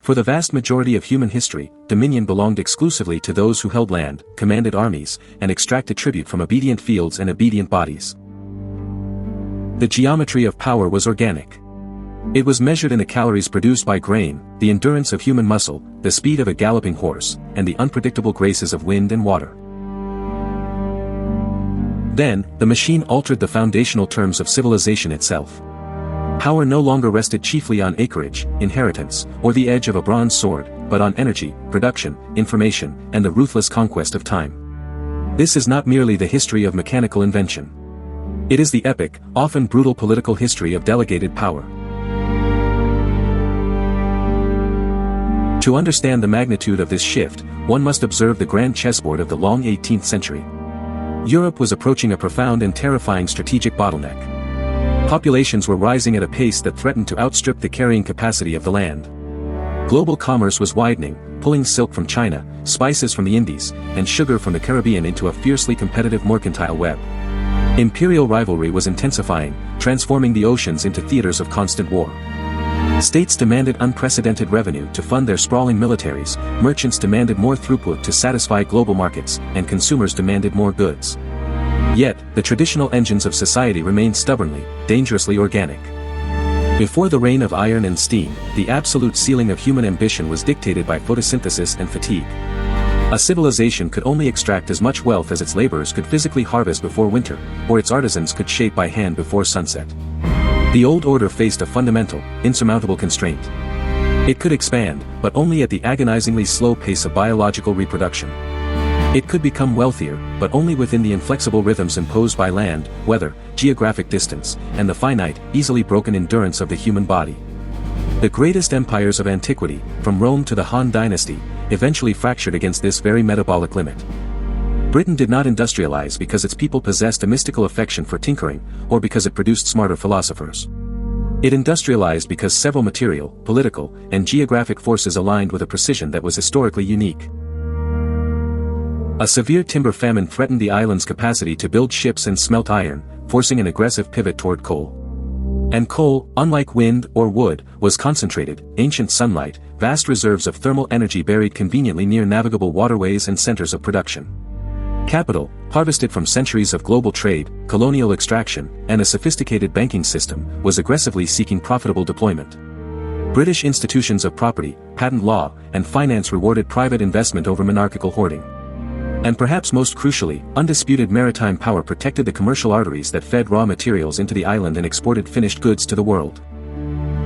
For the vast majority of human history, dominion belonged exclusively to those who held land, commanded armies, and extracted tribute from obedient fields and obedient bodies. The geometry of power was organic. It was measured in the calories produced by grain, the endurance of human muscle, the speed of a galloping horse, and the unpredictable graces of wind and water. Then, the machine altered the foundational terms of civilization itself. Power no longer rested chiefly on acreage, inheritance, or the edge of a bronze sword, but on energy, production, information, and the ruthless conquest of time. This is not merely the history of mechanical invention. It is the epic, often brutal political history of delegated power. To understand the magnitude of this shift, one must observe the grand chessboard of the long 18th century. Europe was approaching a profound and terrifying strategic bottleneck. Populations were rising at a pace that threatened to outstrip the carrying capacity of the land. Global commerce was widening, pulling silk from China, spices from the Indies, and sugar from the Caribbean into a fiercely competitive mercantile web. Imperial rivalry was intensifying, transforming the oceans into theaters of constant war. States demanded unprecedented revenue to fund their sprawling militaries, merchants demanded more throughput to satisfy global markets, and consumers demanded more goods. Yet, the traditional engines of society remained stubbornly, dangerously organic. Before the reign of iron and steam, the absolute ceiling of human ambition was dictated by photosynthesis and fatigue. A civilization could only extract as much wealth as its laborers could physically harvest before winter, or its artisans could shape by hand before sunset. The old order faced a fundamental, insurmountable constraint. It could expand, but only at the agonizingly slow pace of biological reproduction. It could become wealthier, but only within the inflexible rhythms imposed by land, weather, geographic distance, and the finite, easily broken endurance of the human body. The greatest empires of antiquity, from Rome to the Han Dynasty, eventually fractured against this very metabolic limit. Britain did not industrialize because its people possessed a mystical affection for tinkering, or because it produced smarter philosophers. It industrialized because several material, political, and geographic forces aligned with a precision that was historically unique. A severe timber famine threatened the island's capacity to build ships and smelt iron, forcing an aggressive pivot toward coal. And coal, unlike wind or wood, was concentrated, ancient sunlight, vast reserves of thermal energy buried conveniently near navigable waterways and centers of production. Capital, harvested from centuries of global trade, colonial extraction, and a sophisticated banking system, was aggressively seeking profitable deployment. British institutions of property, patent law, and finance rewarded private investment over monarchical hoarding. And perhaps most crucially, undisputed maritime power protected the commercial arteries that fed raw materials into the island and exported finished goods to the world.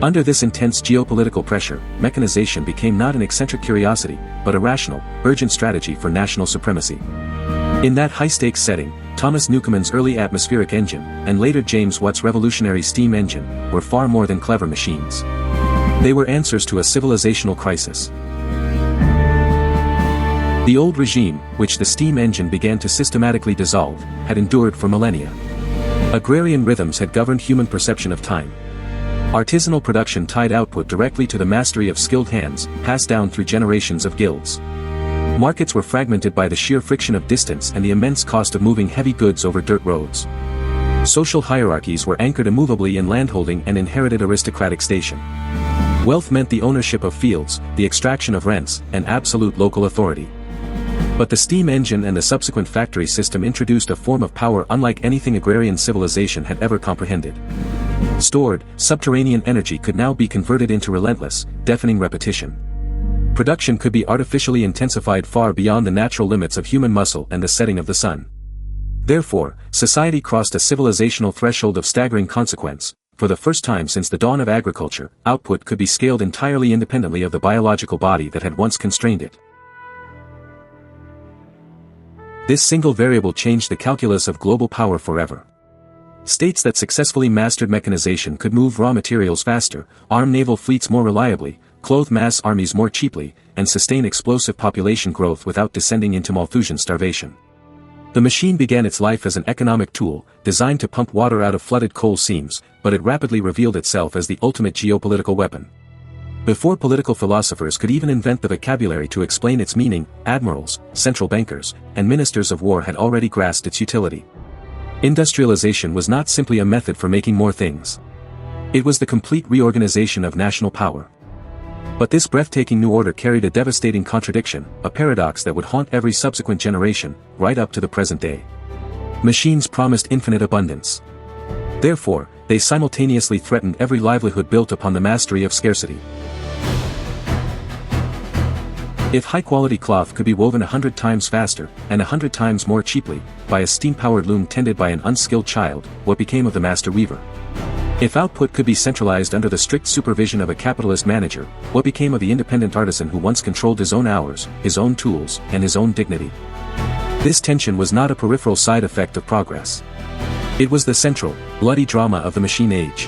Under this intense geopolitical pressure, mechanization became not an eccentric curiosity, but a rational, urgent strategy for national supremacy. In that high-stakes setting, Thomas Newcomen's early atmospheric engine, and later James Watt's revolutionary steam engine, were far more than clever machines. They were answers to a civilizational crisis. The old regime, which the steam engine began to systematically dissolve, had endured for millennia. Agrarian rhythms had governed human perception of time. Artisanal production tied output directly to the mastery of skilled hands, passed down through generations of guilds. Markets were fragmented by the sheer friction of distance and the immense cost of moving heavy goods over dirt roads. Social hierarchies were anchored immovably in landholding and inherited aristocratic station. Wealth meant the ownership of fields, the extraction of rents, and absolute local authority. But the steam engine and the subsequent factory system introduced a form of power unlike anything agrarian civilization had ever comprehended. Stored, subterranean energy could now be converted into relentless, deafening repetition. Production could be artificially intensified far beyond the natural limits of human muscle and the setting of the sun. Therefore, society crossed a civilizational threshold of staggering consequence. For the first time since the dawn of agriculture, output could be scaled entirely independently of the biological body that had once constrained it. This single variable changed the calculus of global power forever. States that successfully mastered mechanization could move raw materials faster, arm naval fleets more reliably, clothe mass armies more cheaply, and sustain explosive population growth without descending into Malthusian starvation. The machine began its life as an economic tool, designed to pump water out of flooded coal seams, but it rapidly revealed itself as the ultimate geopolitical weapon. Before political philosophers could even invent the vocabulary to explain its meaning, admirals, central bankers, and ministers of war had already grasped its utility. Industrialization was not simply a method for making more things. It was the complete reorganization of national power. But this breathtaking new order carried a devastating contradiction, a paradox that would haunt every subsequent generation, right up to the present day. Machines promised infinite abundance. Therefore, they simultaneously threatened every livelihood built upon the mastery of scarcity. If high-quality cloth could be woven 100 times faster, and 100 times more cheaply, by a steam-powered loom tended by an unskilled child, what became of the master weaver? If output could be centralized under the strict supervision of a capitalist manager, what became of the independent artisan who once controlled his own hours, his own tools, and his own dignity? This tension was not a peripheral side effect of progress. It was the central, bloody drama of the machine age.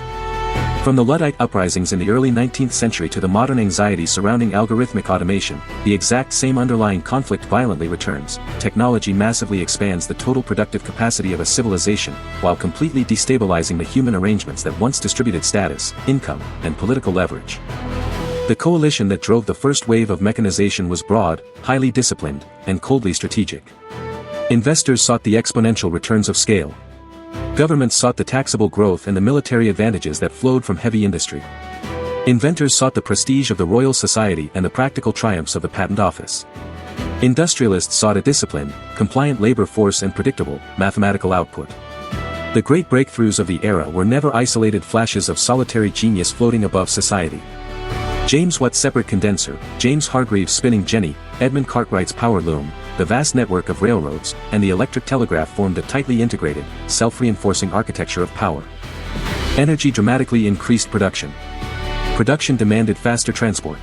From the Luddite uprisings in the early 19th century to the modern anxieties surrounding algorithmic automation, the exact same underlying conflict violently returns. Technology massively expands the total productive capacity of a civilization, while completely destabilizing the human arrangements that once distributed status, income, and political leverage. The coalition that drove the first wave of mechanization was broad, highly disciplined, and coldly strategic. Investors sought the exponential returns of scale. Governments sought the taxable growth and the military advantages that flowed from heavy industry. Inventors sought the prestige of the Royal Society and the practical triumphs of the patent office. Industrialists sought a disciplined, compliant labor force and predictable, mathematical output. The great breakthroughs of the era were never isolated flashes of solitary genius floating above society. James Watt's separate condenser, James Hargreaves' spinning jenny, Edmund Cartwright's power loom, the vast network of railroads, and the electric telegraph formed a tightly integrated, self-reinforcing architecture of power. Energy dramatically increased production. Production demanded faster transport.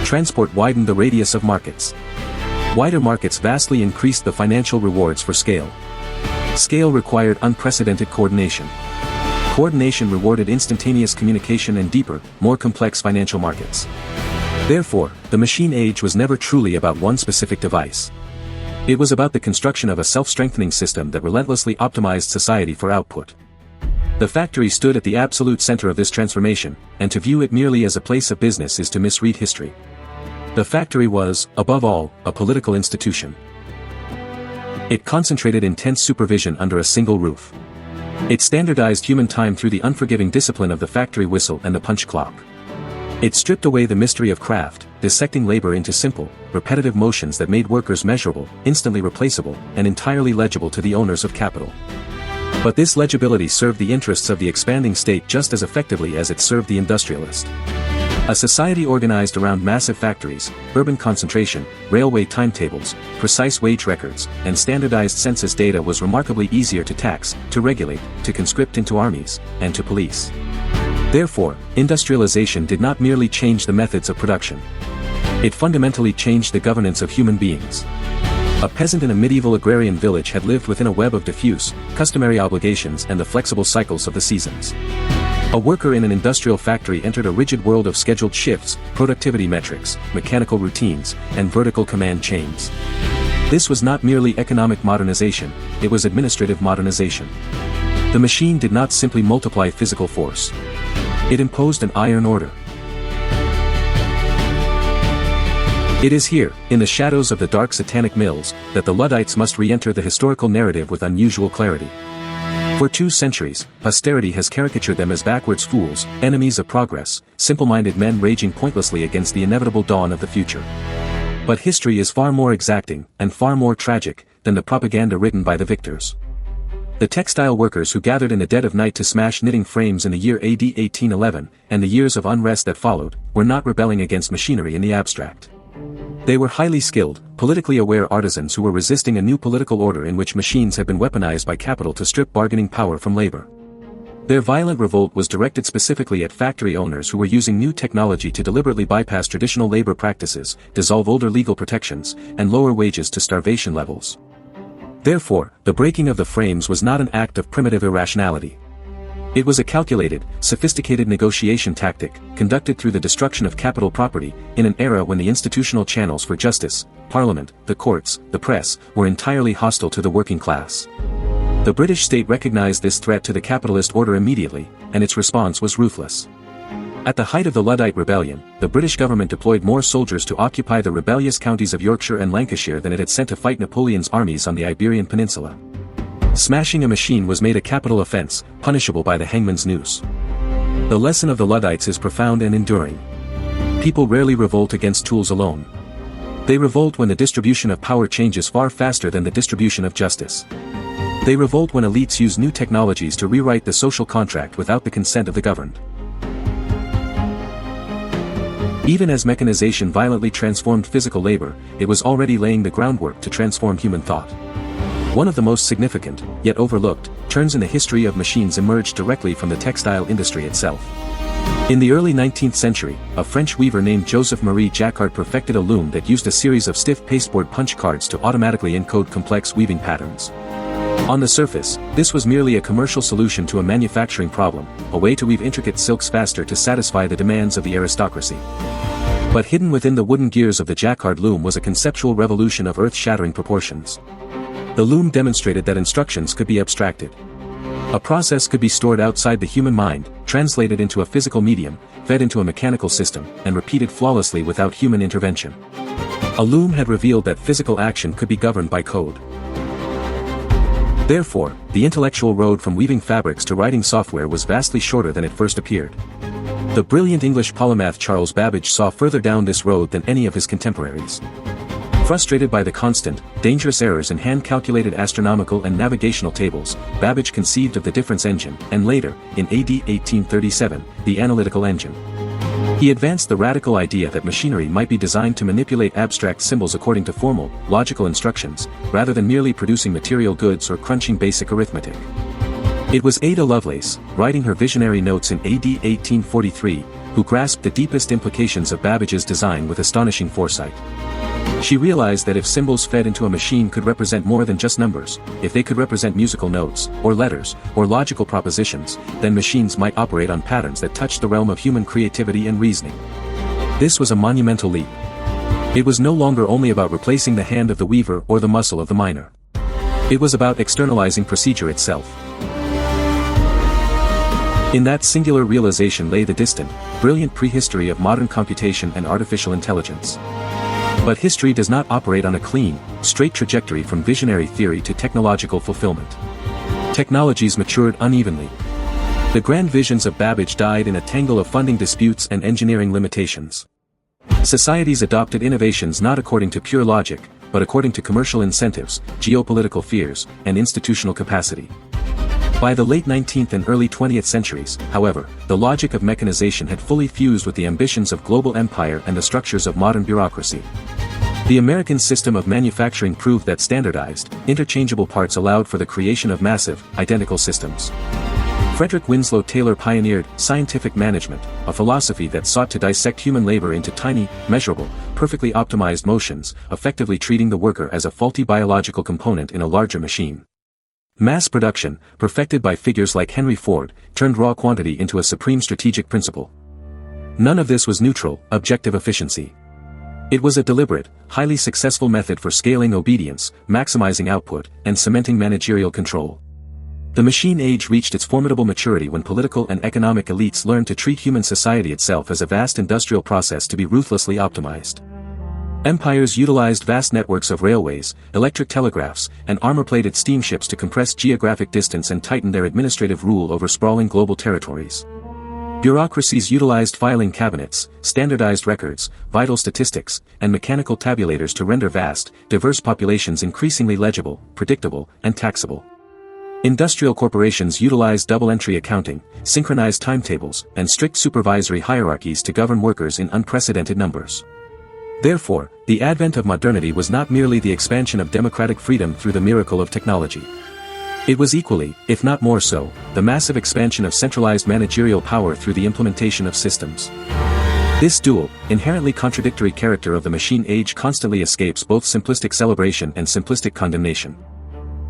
Transport widened the radius of markets. Wider markets vastly increased the financial rewards for scale. Scale required unprecedented coordination. Coordination rewarded instantaneous communication and deeper, more complex financial markets. Therefore, the machine age was never truly about one specific device. It was about the construction of a self-strengthening system that relentlessly optimized society for output. The factory stood at the absolute center of this transformation, and to view it merely as a place of business is to misread history. The factory was, above all, a political institution. It concentrated intense supervision under a single roof. It standardized human time through the unforgiving discipline of the factory whistle and the punch clock. It stripped away the mystery of craft, dissecting labor into simple, repetitive motions that made workers measurable, instantly replaceable, and entirely legible to the owners of capital. But this legibility served the interests of the expanding state just as effectively as it served the industrialist. A society organized around massive factories, urban concentration, railway timetables, precise wage records, and standardized census data was remarkably easier to tax, to regulate, to conscript into armies, and to police. Therefore, industrialization did not merely change the methods of production. It fundamentally changed the governance of human beings. A peasant in a medieval agrarian village had lived within a web of diffuse, customary obligations and the flexible cycles of the seasons. A worker in an industrial factory entered a rigid world of scheduled shifts, productivity metrics, mechanical routines, and vertical command chains. This was not merely economic modernization, it was administrative modernization. The machine did not simply multiply physical force. It imposed an iron order. It is here, in the shadows of the dark satanic mills, that the Luddites must re-enter the historical narrative with unusual clarity. For 2 centuries, posterity has caricatured them as backwards fools, enemies of progress, simple-minded men raging pointlessly against the inevitable dawn of the future. But history is far more exacting, and far more tragic, than the propaganda written by the victors. The textile workers who gathered in the dead of night to smash knitting frames in the year AD 1811, and the years of unrest that followed, were not rebelling against machinery in the abstract. They were highly skilled, politically aware artisans who were resisting a new political order in which machines had been weaponized by capital to strip bargaining power from labor. Their violent revolt was directed specifically at factory owners who were using new technology to deliberately bypass traditional labor practices, dissolve older legal protections, and lower wages to starvation levels. Therefore, the breaking of the frames was not an act of primitive irrationality. It was a calculated, sophisticated negotiation tactic, conducted through the destruction of capital property, in an era when the institutional channels for justice, parliament, the courts, the press, were entirely hostile to the working class. The British state recognized this threat to the capitalist order immediately, and its response was ruthless. At the height of the Luddite rebellion, the British government deployed more soldiers to occupy the rebellious counties of Yorkshire and Lancashire than it had sent to fight Napoleon's armies on the Iberian Peninsula. Smashing a machine was made a capital offense, punishable by the hangman's noose. The lesson of the Luddites is profound and enduring. people rarely revolt against tools alone. They revolt when the distribution of power changes far faster than the distribution of justice. They revolt when elites use new technologies to rewrite the social contract without the consent of the governed. Even as mechanization violently transformed physical labor, it was already laying the groundwork to transform human thought. One of the most significant, yet overlooked, turns in the history of machines emerged directly from the textile industry itself. In the early 19th century, a French weaver named Joseph-Marie Jacquard perfected a loom that used a series of stiff pasteboard punch cards to automatically encode complex weaving patterns. On the surface, this was merely a commercial solution to a manufacturing problem, a way to weave intricate silks faster to satisfy the demands of the aristocracy. But hidden within the wooden gears of the Jacquard loom was a conceptual revolution of earth-shattering proportions. The loom demonstrated that instructions could be abstracted. A process could be stored outside the human mind, translated into a physical medium, fed into a mechanical system, and repeated flawlessly without human intervention. A loom had revealed that physical action could be governed by code. Therefore, the intellectual road from weaving fabrics to writing software was vastly shorter than it first appeared. The brilliant English polymath Charles Babbage saw further down this road than any of his contemporaries. Frustrated by the constant, dangerous errors in hand-calculated astronomical and navigational tables, Babbage conceived of the difference engine, and later, in AD 1837, the analytical engine. He advanced the radical idea that machinery might be designed to manipulate abstract symbols according to formal, logical instructions, rather than merely producing material goods or crunching basic arithmetic. It was Ada Lovelace, writing her visionary notes in AD 1843, who grasped the deepest implications of Babbage's design with astonishing foresight. She realized that if symbols fed into a machine could represent more than just numbers, if they could represent musical notes, or letters, or logical propositions, then machines might operate on patterns that touched the realm of human creativity and reasoning. This was a monumental leap. It was no longer only about replacing the hand of the weaver or the muscle of the miner. It was about externalizing procedure itself. In that singular realization lay the distant, brilliant prehistory of modern computation and artificial intelligence. But history does not operate on a clean, straight trajectory from visionary theory to technological fulfillment. Technologies matured unevenly. The grand visions of Babbage died in a tangle of funding disputes and engineering limitations. Societies adopted innovations not according to pure logic, but according to commercial incentives, geopolitical fears, and institutional capacity. By the late 19th and early 20th centuries, however, the logic of mechanization had fully fused with the ambitions of global empire and the structures of modern bureaucracy. The American system of manufacturing proved that standardized, interchangeable parts allowed for the creation of massive, identical systems. Frederick Winslow Taylor pioneered scientific management, a philosophy that sought to dissect human labor into tiny, measurable, perfectly optimized motions, effectively treating the worker as a faulty biological component in a larger machine. Mass production, perfected by figures like Henry Ford, turned raw quantity into a supreme strategic principle. None of this was neutral, objective efficiency. It was a deliberate, highly successful method for scaling obedience, maximizing output, and cementing managerial control. The machine age reached its formidable maturity when political and economic elites learned to treat human society itself as a vast industrial process to be ruthlessly optimized. Empires utilized vast networks of railways, electric telegraphs, and armor-plated steamships to compress geographic distance and tighten their administrative rule over sprawling global territories. Bureaucracies utilized filing cabinets, standardized records, vital statistics, and mechanical tabulators to render vast, diverse populations increasingly legible, predictable, and taxable. Industrial corporations utilized double-entry accounting, synchronized timetables, and strict supervisory hierarchies to govern workers in unprecedented numbers. Therefore, the advent of modernity was not merely the expansion of democratic freedom through the miracle of technology. It was equally, if not more so, the massive expansion of centralized managerial power through the implementation of systems. This dual, inherently contradictory character of the machine age constantly escapes both simplistic celebration and simplistic condemnation.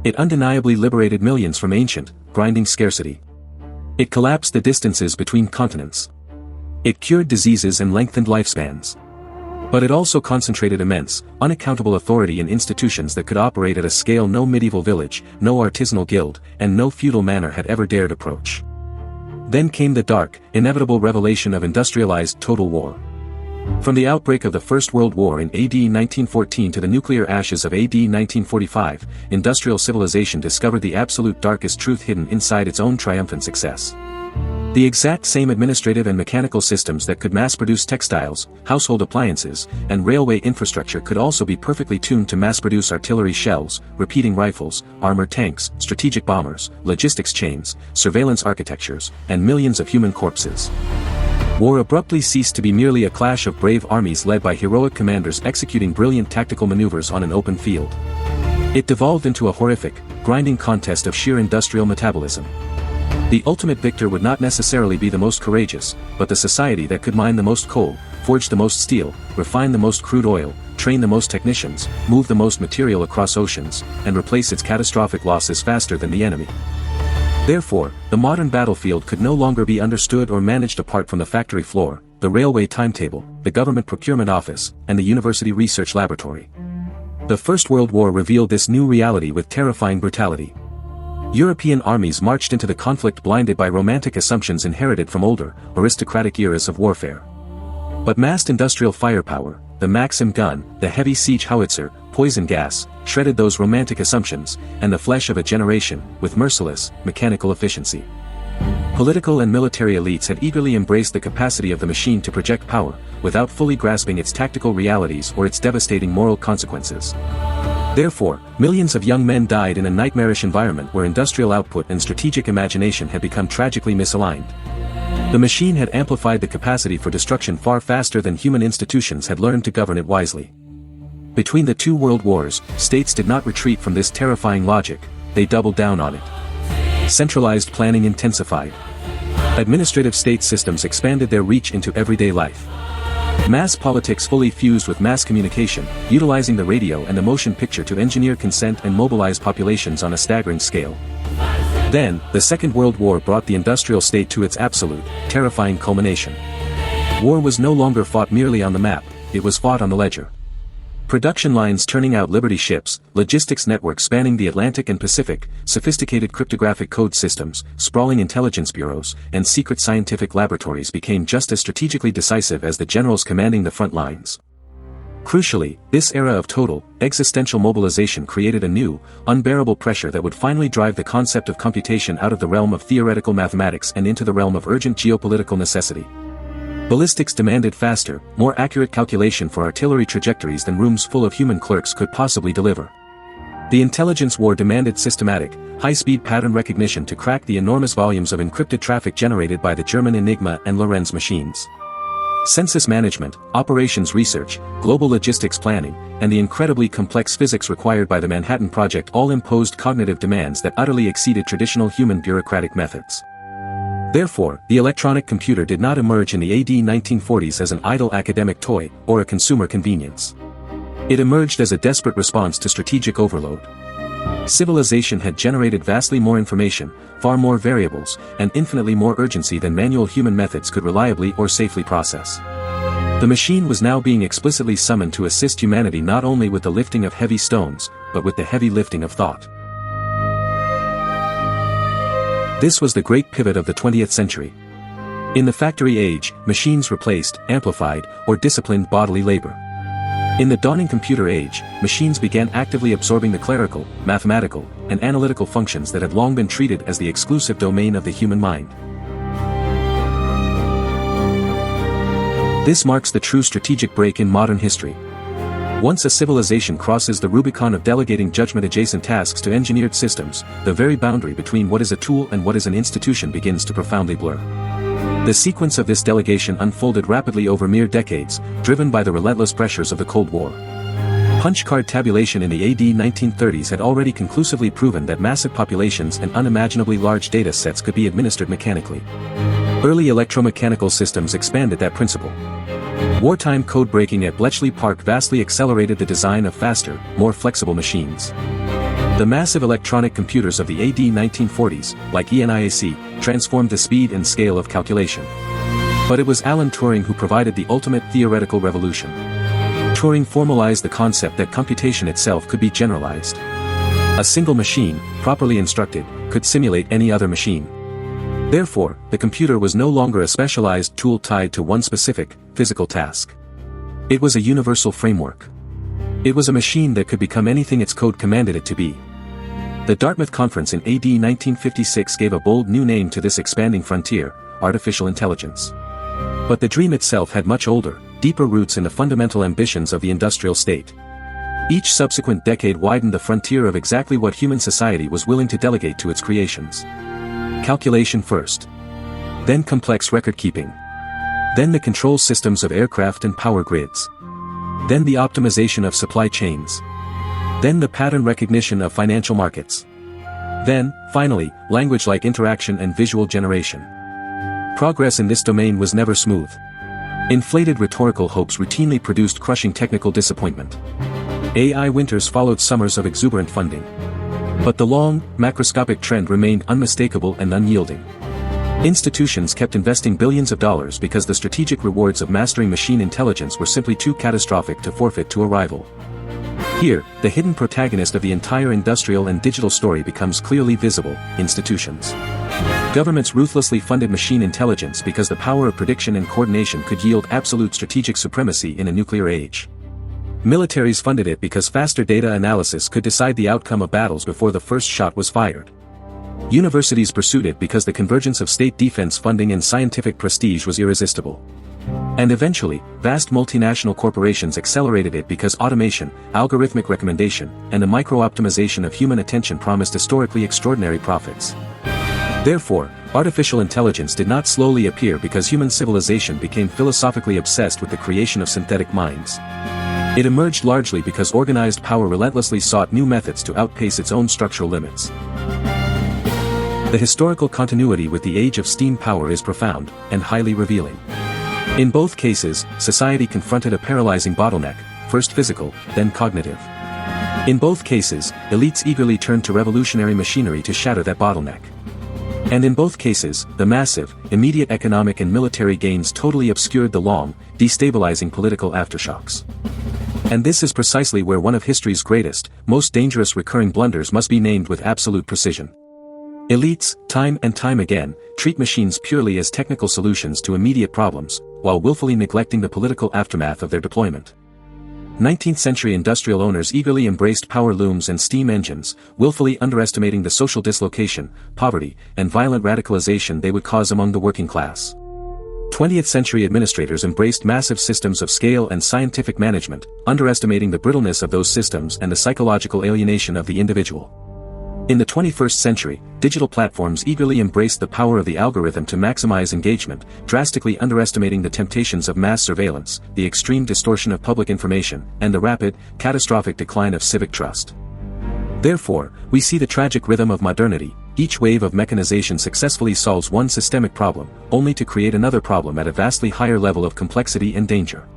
It undeniably liberated millions from ancient, grinding scarcity. It collapsed the distances between continents. It cured diseases and lengthened lifespans. But it also concentrated immense, unaccountable authority in institutions that could operate at a scale no medieval village, no artisanal guild, and no feudal manor had ever dared approach. Then came the dark, inevitable revelation of industrialized total war. From the outbreak of the First World War in AD 1914 to the nuclear ashes of AD 1945, industrial civilization discovered the absolute darkest truth hidden inside its own triumphant success. The exact same administrative and mechanical systems that could mass-produce textiles, household appliances, and railway infrastructure could also be perfectly tuned to mass-produce artillery shells, repeating rifles, armored tanks, strategic bombers, logistics chains, surveillance architectures, and millions of human corpses. War abruptly ceased to be merely a clash of brave armies led by heroic commanders executing brilliant tactical maneuvers on an open field. It devolved into a horrific, grinding contest of sheer industrial metabolism. The ultimate victor would not necessarily be the most courageous, but the society that could mine the most coal, forge the most steel, refine the most crude oil, train the most technicians, move the most material across oceans, and replace its catastrophic losses faster than the enemy. Therefore, the modern battlefield could no longer be understood or managed apart from the factory floor, the railway timetable, the government procurement office, and the university research laboratory. The First World War revealed this new reality with terrifying brutality. European armies marched into the conflict blinded by romantic assumptions inherited from older, aristocratic eras of warfare. But massed industrial firepower, the Maxim gun, the heavy siege howitzer, poison gas, shredded those romantic assumptions, and the flesh of a generation, with merciless, mechanical efficiency. Political and military elites had eagerly embraced the capacity of the machine to project power, without fully grasping its tactical realities or its devastating moral consequences. Therefore, millions of young men died in a nightmarish environment where industrial output and strategic imagination had become tragically misaligned. The machine had amplified the capacity for destruction far faster than human institutions had learned to govern it wisely. Between the two world wars, states did not retreat from this terrifying logic, they doubled down on it. Centralized planning intensified. Administrative state systems expanded their reach into everyday life. Mass politics fully fused with mass communication, utilizing the radio and the motion picture to engineer consent and mobilize populations on a staggering scale. Then, the Second World War brought the industrial state to its absolute, terrifying culmination. War was no longer fought merely on the map, it was fought on the ledger. Production lines turning out Liberty ships, logistics networks spanning the Atlantic and Pacific, sophisticated cryptographic code systems, sprawling intelligence bureaus, and secret scientific laboratories became just as strategically decisive as the generals commanding the front lines. Crucially, this era of total, existential mobilization created a new, unbearable pressure that would finally drive the concept of computation out of the realm of theoretical mathematics and into the realm of urgent geopolitical necessity. Ballistics demanded faster, more accurate calculation for artillery trajectories than rooms full of human clerks could possibly deliver. The intelligence war demanded systematic, high-speed pattern recognition to crack the enormous volumes of encrypted traffic generated by the German Enigma and Lorenz machines. Census management, operations research, global logistics planning, and the incredibly complex physics required by the Manhattan Project all imposed cognitive demands that utterly exceeded traditional human bureaucratic methods. Therefore, the electronic computer did not emerge in the AD 1940s as an idle academic toy, or a consumer convenience. It emerged as a desperate response to strategic overload. Civilization had generated vastly more information, far more variables, and infinitely more urgency than manual human methods could reliably or safely process. The machine was now being explicitly summoned to assist humanity not only with the lifting of heavy stones, but with the heavy lifting of thought. This was the great pivot of the 20th century. In the factory age, machines replaced, amplified, or disciplined bodily labor. In the dawning computer age, machines began actively absorbing the clerical, mathematical, and analytical functions that had long been treated as the exclusive domain of the human mind. This marks the true strategic break in modern history. Once a civilization crosses the Rubicon of delegating judgment-adjacent tasks to engineered systems, the very boundary between what is a tool and what is an institution begins to profoundly blur. The sequence of this delegation unfolded rapidly over mere decades, driven by the relentless pressures of the Cold War. Punch card tabulation in the AD 1930s had already conclusively proven that massive populations and unimaginably large data sets could be administered mechanically. Early electromechanical systems expanded that principle. Wartime code-breaking at Bletchley Park vastly accelerated the design of faster, more flexible machines. The massive electronic computers of the AD 1940s, like ENIAC, transformed the speed and scale of calculation. But it was Alan Turing who provided the ultimate theoretical revolution. Turing formalized the concept that computation itself could be generalized. A single machine, properly instructed, could simulate any other machine. Therefore, the computer was no longer a specialized tool tied to one specific, physical task. It was a universal framework. It was a machine that could become anything its code commanded it to be. The Dartmouth Conference in AD 1956 gave a bold new name to this expanding frontier: artificial intelligence. But the dream itself had much older, deeper roots in the fundamental ambitions of the industrial state. Each subsequent decade widened the frontier of exactly what human society was willing to delegate to its creations. Calculation first. Then complex record-keeping. Then the control systems of aircraft and power grids. Then the optimization of supply chains. Then the pattern recognition of financial markets. Then, finally, language-like interaction and visual generation. Progress in this domain was never smooth. Inflated rhetorical hopes routinely produced crushing technical disappointment. AI winters followed summers of exuberant funding. But the long, macroscopic trend remained unmistakable and unyielding. Institutions kept investing billions of dollars because the strategic rewards of mastering machine intelligence were simply too catastrophic to forfeit to a rival. Here, the hidden protagonist of the entire industrial and digital story becomes clearly visible: institutions. Governments ruthlessly funded machine intelligence because the power of prediction and coordination could yield absolute strategic supremacy in a nuclear age. Militaries funded it because faster data analysis could decide the outcome of battles before the first shot was fired. Universities pursued it because the convergence of state defense funding and scientific prestige was irresistible. And eventually, vast multinational corporations accelerated it because automation, algorithmic recommendation, and the micro-optimization of human attention promised historically extraordinary profits. Therefore, artificial intelligence did not slowly appear because human civilization became philosophically obsessed with the creation of synthetic minds. It emerged largely because organized power relentlessly sought new methods to outpace its own structural limits. The historical continuity with the age of steam power is profound, and highly revealing. In both cases, society confronted a paralyzing bottleneck, first physical, then cognitive. In both cases, elites eagerly turned to revolutionary machinery to shatter that bottleneck. And in both cases, the massive, immediate economic and military gains totally obscured the long, destabilizing political aftershocks. And this is precisely where one of history's greatest, most dangerous recurring blunders must be named with absolute precision. Elites, time and time again, treat machines purely as technical solutions to immediate problems, while willfully neglecting the political aftermath of their deployment. 19th-century industrial owners eagerly embraced power looms and steam engines, willfully underestimating the social dislocation, poverty, and violent radicalization they would cause among the working class. 20th-century administrators embraced massive systems of scale and scientific management, underestimating the brittleness of those systems and the psychological alienation of the individual. In the 21st century, digital platforms eagerly embraced the power of the algorithm to maximize engagement, drastically underestimating the temptations of mass surveillance, the extreme distortion of public information, and the rapid, catastrophic decline of civic trust. Therefore, we see the tragic rhythm of modernity: each wave of mechanization successfully solves one systemic problem, only to create another problem at a vastly higher level of complexity and danger.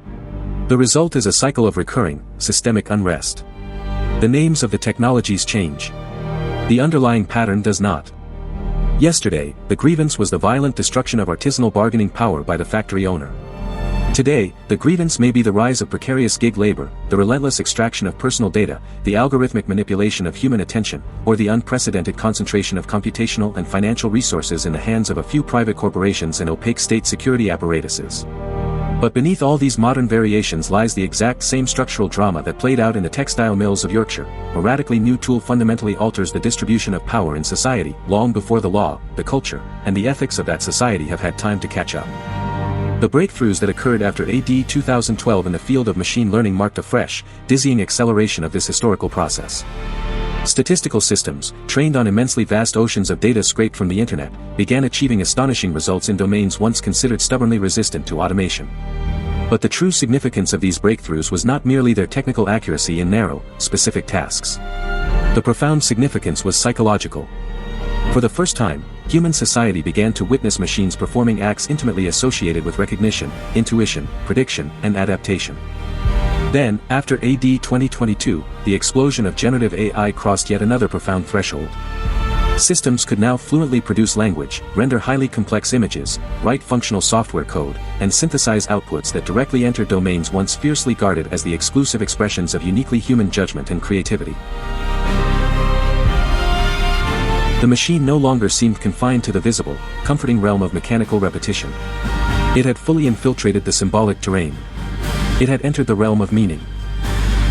The result is a cycle of recurring, systemic unrest. The names of the technologies change. The underlying pattern does not. Yesterday, the grievance was the violent destruction of artisanal bargaining power by the factory owner. Today, the grievance may be the rise of precarious gig labor, the relentless extraction of personal data, the algorithmic manipulation of human attention, or the unprecedented concentration of computational and financial resources in the hands of a few private corporations and opaque state security apparatuses. But beneath all these modern variations lies the exact same structural drama that played out in the textile mills of Yorkshire. A radically new tool fundamentally alters the distribution of power in society, long before the law, the culture, and the ethics of that society have had time to catch up. The breakthroughs that occurred after AD 2012 in the field of machine learning marked a fresh, dizzying acceleration of this historical process. Statistical systems, trained on immensely vast oceans of data scraped from the internet, began achieving astonishing results in domains once considered stubbornly resistant to automation. But the true significance of these breakthroughs was not merely their technical accuracy in narrow, specific tasks. The profound significance was psychological. For the first time, human society began to witness machines performing acts intimately associated with recognition, intuition, prediction, and adaptation. Then, after AD 2022, the explosion of generative AI crossed yet another profound threshold. Systems could now fluently produce language, render highly complex images, write functional software code, and synthesize outputs that directly enter domains once fiercely guarded as the exclusive expressions of uniquely human judgment and creativity. The machine no longer seemed confined to the visible, comforting realm of mechanical repetition. It had fully infiltrated the symbolic terrain. It had entered the realm of meaning.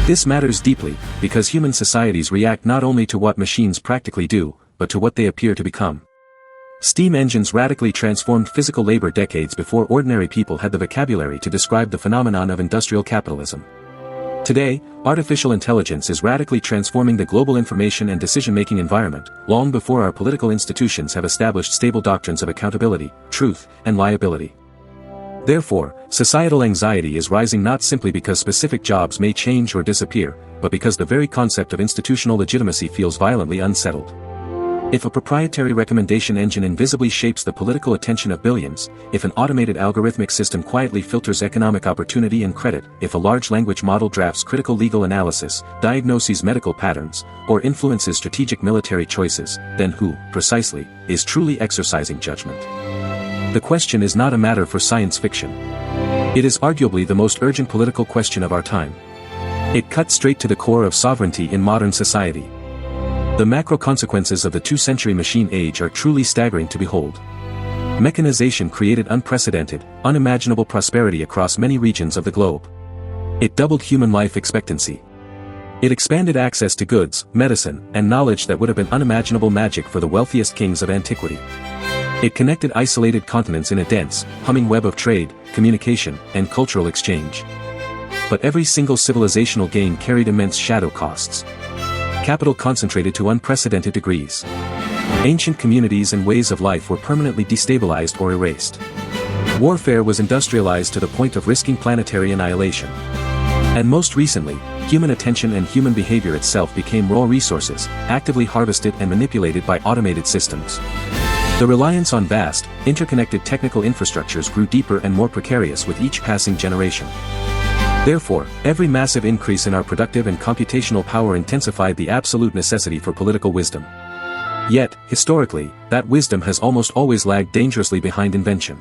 This matters deeply, because human societies react not only to what machines practically do, but to what they appear to become. Steam engines radically transformed physical labor decades before ordinary people had the vocabulary to describe the phenomenon of industrial capitalism. Today, artificial intelligence is radically transforming the global information and decision-making environment, long before our political institutions have established stable doctrines of accountability, truth, and liability. Therefore, societal anxiety is rising not simply because specific jobs may change or disappear, but because the very concept of institutional legitimacy feels violently unsettled. If a proprietary recommendation engine invisibly shapes the political attention of billions, if an automated algorithmic system quietly filters economic opportunity and credit, if a large language model drafts critical legal analysis, diagnoses medical patterns, or influences strategic military choices, then who, precisely, is truly exercising judgment? The question is not a matter for science fiction. It is arguably the most urgent political question of our time. It cuts straight to the core of sovereignty in modern society. The macro consequences of the two-century machine age are truly staggering to behold. Mechanization created unprecedented, unimaginable prosperity across many regions of the globe. It doubled human life expectancy. It expanded access to goods, medicine, and knowledge that would have been unimaginable magic for the wealthiest kings of antiquity. It connected isolated continents in a dense, humming web of trade, communication, and cultural exchange. But every single civilizational gain carried immense shadow costs. Capital concentrated to unprecedented degrees. Ancient communities and ways of life were permanently destabilized or erased. Warfare was industrialized to the point of risking planetary annihilation. And most recently, human attention and human behavior itself became raw resources, actively harvested and manipulated by automated systems. The reliance on vast, interconnected technical infrastructures grew deeper and more precarious with each passing generation. Therefore, every massive increase in our productive and computational power intensified the absolute necessity for political wisdom. Yet, historically, that wisdom has almost always lagged dangerously behind invention.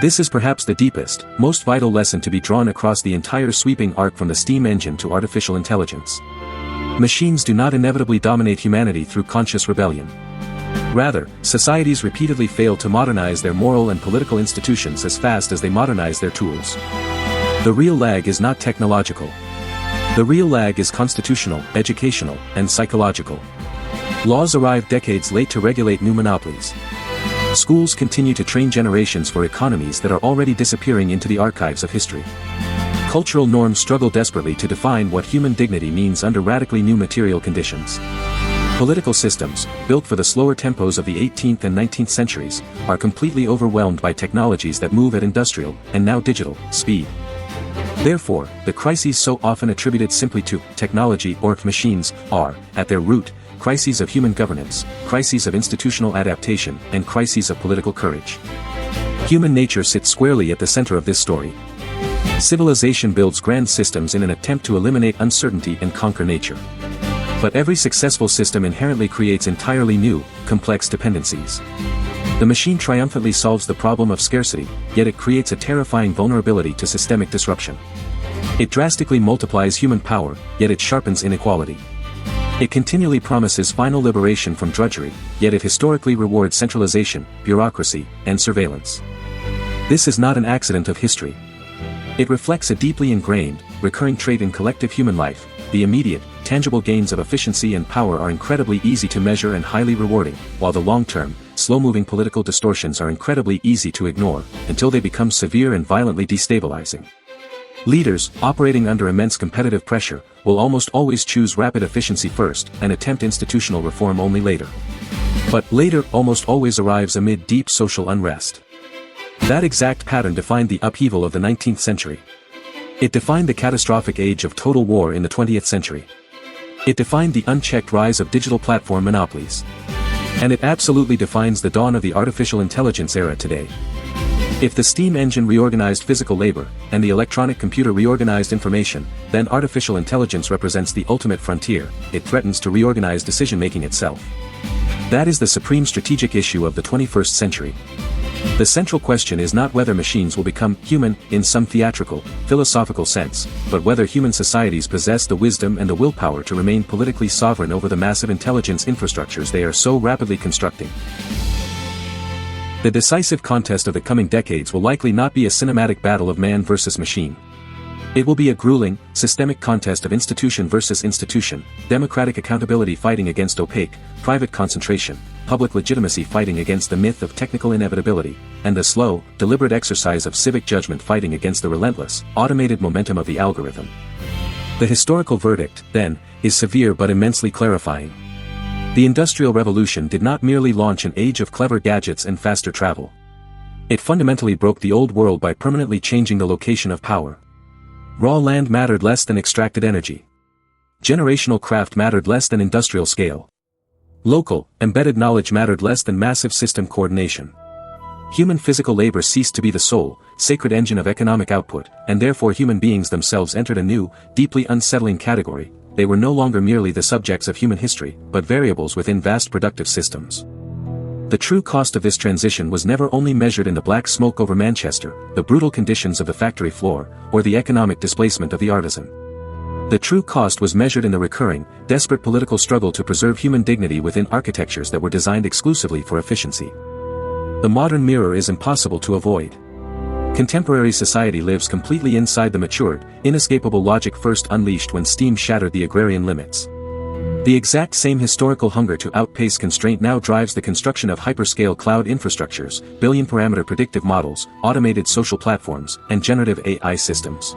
This is perhaps the deepest, most vital lesson to be drawn across the entire sweeping arc from the steam engine to artificial intelligence. Machines do not inevitably dominate humanity through conscious rebellion. Rather, societies repeatedly fail to modernize their moral and political institutions as fast as they modernize their tools. The real lag is not technological. The real lag is constitutional, educational, and psychological. Laws arrive decades late to regulate new monopolies. Schools continue to train generations for economies that are already disappearing into the archives of history. Cultural norms struggle desperately to define what human dignity means under radically new material conditions. Political systems, built for the slower tempos of the 18th and 19th centuries, are completely overwhelmed by technologies that move at industrial, and now digital, speed. Therefore, the crises so often attributed simply to technology or machines are, at their root, crises of human governance, crises of institutional adaptation, and crises of political courage. Human nature sits squarely at the center of this story. Civilization builds grand systems in an attempt to eliminate uncertainty and conquer nature. But every successful system inherently creates entirely new, complex dependencies. The machine triumphantly solves the problem of scarcity, yet it creates a terrifying vulnerability to systemic disruption. It drastically multiplies human power, yet it sharpens inequality. It continually promises final liberation from drudgery, yet it historically rewards centralization, bureaucracy, and surveillance. This is not an accident of history. It reflects a deeply ingrained, recurring trait in collective human life. The immediate, tangible gains of efficiency and power are incredibly easy to measure and highly rewarding, while the long-term, slow-moving political distortions are incredibly easy to ignore, until they become severe and violently destabilizing. Leaders, operating under immense competitive pressure, will almost always choose rapid efficiency first, and attempt institutional reform only later. But later almost always arrives amid deep social unrest. That exact pattern defined the upheaval of the 19th century. It defined the catastrophic age of total war in the 20th century. It defined the unchecked rise of digital platform monopolies. And it absolutely defines the dawn of the artificial intelligence era today. If the steam engine reorganized physical labor, and the electronic computer reorganized information, then artificial intelligence represents the ultimate frontier. It threatens to reorganize decision-making itself. That is the supreme strategic issue of the 21st century. The central question is not whether machines will become human in some theatrical, philosophical sense, but whether human societies possess the wisdom and the willpower to remain politically sovereign over the massive intelligence infrastructures they are so rapidly constructing. The decisive contest of the coming decades will likely not be a cinematic battle of man versus machine. It will be a grueling, systemic contest of institution versus institution, democratic accountability fighting against opaque, private concentration, public legitimacy fighting against the myth of technical inevitability, and the slow, deliberate exercise of civic judgment fighting against the relentless, automated momentum of the algorithm. The historical verdict, then, is severe but immensely clarifying. The Industrial Revolution did not merely launch an age of clever gadgets and faster travel. It fundamentally broke the old world by permanently changing the location of power. Raw land mattered less than extracted energy. Generational craft mattered less than industrial scale. Local, embedded knowledge mattered less than massive system coordination. Human physical labor ceased to be the sole, sacred engine of economic output, and therefore human beings themselves entered a new, deeply unsettling category. They were no longer merely the subjects of human history, but variables within vast productive systems. The true cost of this transition was never only measured in the black smoke over Manchester, the brutal conditions of the factory floor, or the economic displacement of the artisan. The true cost was measured in the recurring, desperate political struggle to preserve human dignity within architectures that were designed exclusively for efficiency. The modern mirror is impossible to avoid. Contemporary society lives completely inside the matured, inescapable logic first unleashed when steam shattered the agrarian limits. The exact same historical hunger to outpace constraint now drives the construction of hyperscale cloud infrastructures, billion-parameter predictive models, automated social platforms, and generative AI systems.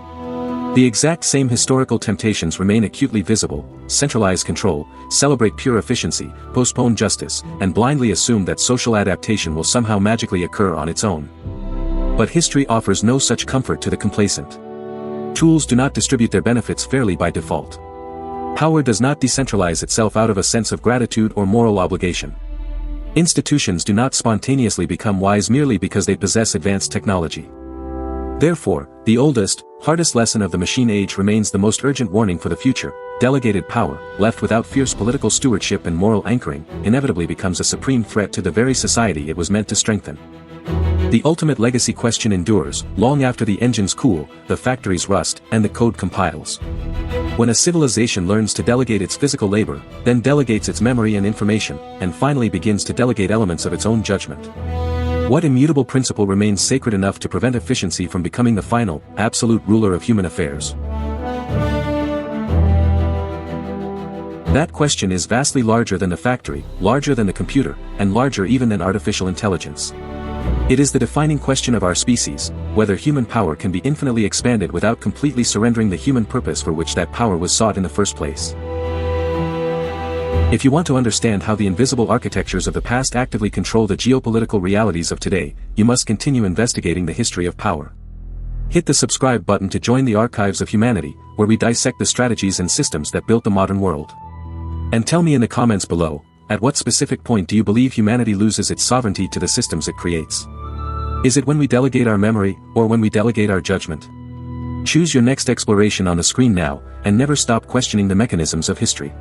The exact same historical temptations remain acutely visible: centralize control, celebrate pure efficiency, postpone justice, and blindly assume that social adaptation will somehow magically occur on its own. But history offers no such comfort to the complacent. Tools do not distribute their benefits fairly by default. Power does not decentralize itself out of a sense of gratitude or moral obligation. Institutions do not spontaneously become wise merely because they possess advanced technology. Therefore, the oldest, hardest lesson of the machine age remains the most urgent warning for the future: delegated power, left without fierce political stewardship and moral anchoring, inevitably becomes a supreme threat to the very society it was meant to strengthen. The ultimate legacy question endures, long after the engines cool, the factories rust, and the code compiles. When a civilization learns to delegate its physical labor, then delegates its memory and information, and finally begins to delegate elements of its own judgment, what immutable principle remains sacred enough to prevent efficiency from becoming the final, absolute ruler of human affairs? That question is vastly larger than the factory, larger than the computer, and larger even than artificial intelligence. It is the defining question of our species, whether human power can be infinitely expanded without completely surrendering the human purpose for which that power was sought in the first place. If you want to understand how the invisible architectures of the past actively control the geopolitical realities of today, you must continue investigating the history of power. Hit the subscribe button to join the archives of humanity, where we dissect the strategies and systems that built the modern world. And tell me in the comments below, at what specific point do you believe humanity loses its sovereignty to the systems it creates? Is it when we delegate our memory, or when we delegate our judgment? Choose your next exploration on the screen now, and never stop questioning the mechanisms of history.